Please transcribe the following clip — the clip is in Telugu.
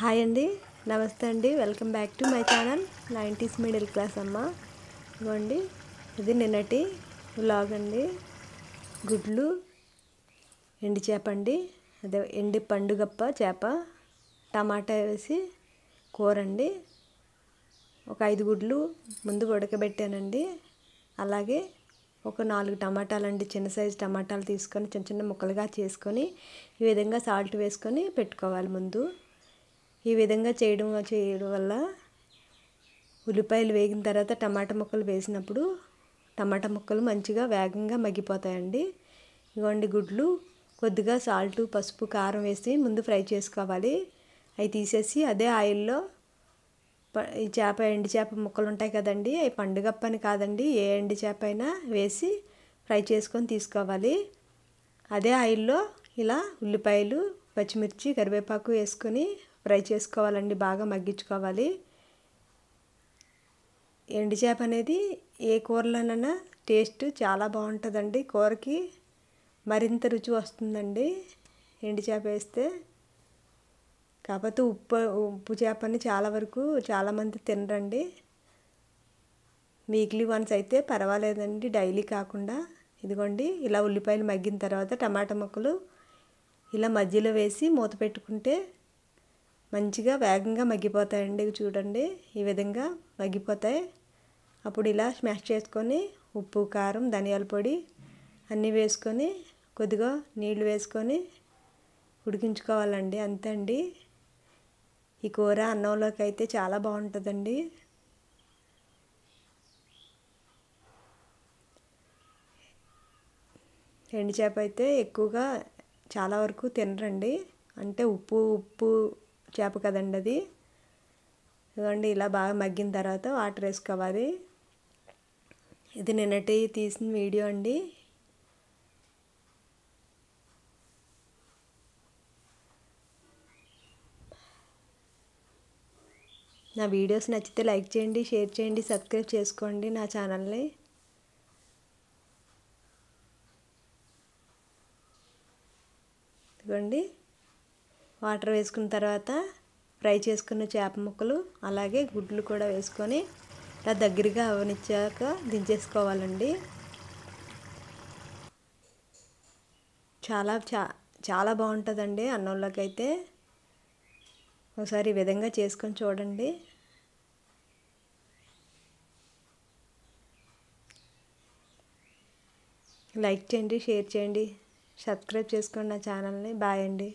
హాయ్ అండి, నమస్తే అండి. Welcome back to my channel 90s middle class అమ్మ. ఇదిగోండి, ఇది నిన్నటి వ్లాగ్ అండి. గుడ్లు ఎండి చేప అండి, అదే ఎండి పండుగప్ప చేప, టమాటా వేసి కూర అండి. ఒక 5 గుడ్లు ముందు ఉడకబెట్టానండి. అలాగే ఒక 4 టమాటాలండి, చిన్న సైజు టమాటాలు తీసుకొని చిన్న చిన్న ముక్కలుగా చేసుకొని ఈ విధంగా సాల్ట్ వేసుకొని పెట్టుకోవాలి ముందు. ఈ విధంగా చేయడం వల్ల ఉల్లిపాయలు వేగిన తర్వాత టమాటా ముక్కలు వేసినప్పుడు టమాటా ముక్కలు మంచిగా వేగంగా మగ్గిపోతాయండి. ఇదిగోండి గుడ్లు కొద్దిగా సాల్ట్, పసుపు, కారం వేసి ముందు ఫ్రై చేసుకోవాలి. అవి తీసేసి అదే ఆయిల్లో ఈ చేప, ఎండి చేప ముక్కలు ఉంటాయి కదండి, అవి పండుగప్పని కాదండి, ఏ ఎండి చేప అయినా వేసి ఫ్రై చేసుకొని తీసుకోవాలి. అదే ఆయిల్లో ఇలా ఉల్లిపాయలు, పచ్చిమిర్చి, కరివేపాకు వేసుకొని ఫ్రై చేసుకోవాలండి, బాగా మగ్గించుకోవాలి. ఎండి చేప అనేది ఏ కూరలోనైనా టేస్ట్ చాలా బాగుంటుందండి. కూరకి మరింత రుచి వస్తుందండి ఎండి చేప వేస్తే. కాకపోతే ఉప్పు చేపని చాలామంది తినరండి. వీక్లీ వన్స్ అయితే పర్వాలేదండి, డైలీ కాకుండా. ఇదిగోండి, ఇలా ఉల్లిపాయలు మగ్గిన తర్వాత టమాటా ముక్కలు ఇలా మధ్యలో వేసి మూత పెట్టుకుంటే మంచిగా వేగంగా మగ్గిపోతాయండి. చూడండి, ఈ విధంగా మగ్గిపోతాయి. అప్పుడు ఇలా స్మాష్ చేసుకొని ఉప్పు, కారం, ధనియాల పొడి అన్నీ వేసుకొని కొద్దిగా నీళ్లు వేసుకొని ఉడికించుకోవాలండి. అంతే అండి. ఈ కూర అన్నంలోకి అయితే చాలా బాగుంటుందండి. ఎండు చేప అయితే ఎక్కువగా చాలా వరకు తినరండి, అంటే ఉప్పు చేప కదండి అది. ఇదిగోండి, ఇలా బాగా మగ్గిన తర్వాత వాటర్ వేసుకోవాలి. ఇది నిన్నటి తీసిన వీడియో అండి. నా వీడియోస్ నచ్చితే లైక్ చేయండి, షేర్ చేయండి, సబ్స్క్రైబ్ చేసుకోండి నా ఛానల్ని. ఇదిగోండి, వాటర్ వేసుకున్న తర్వాత ఫ్రై చేసుకున్న చేప ముక్కలు అలాగే గుడ్లు కూడా వేసుకొని ఇలా దగ్గరగా అవనిచ్చాక దించేసుకోవాలండి. చాలా బాగుంటుందండి అన్నంలోకి అయితే. ఒకసారి ఈ విధంగా చేసుకొని చూడండి. లైక్ చేయండి, షేర్ చేయండి, సబ్స్క్రైబ్ చేసుకోండి నా ఛానల్ని. బాయ్ అండి.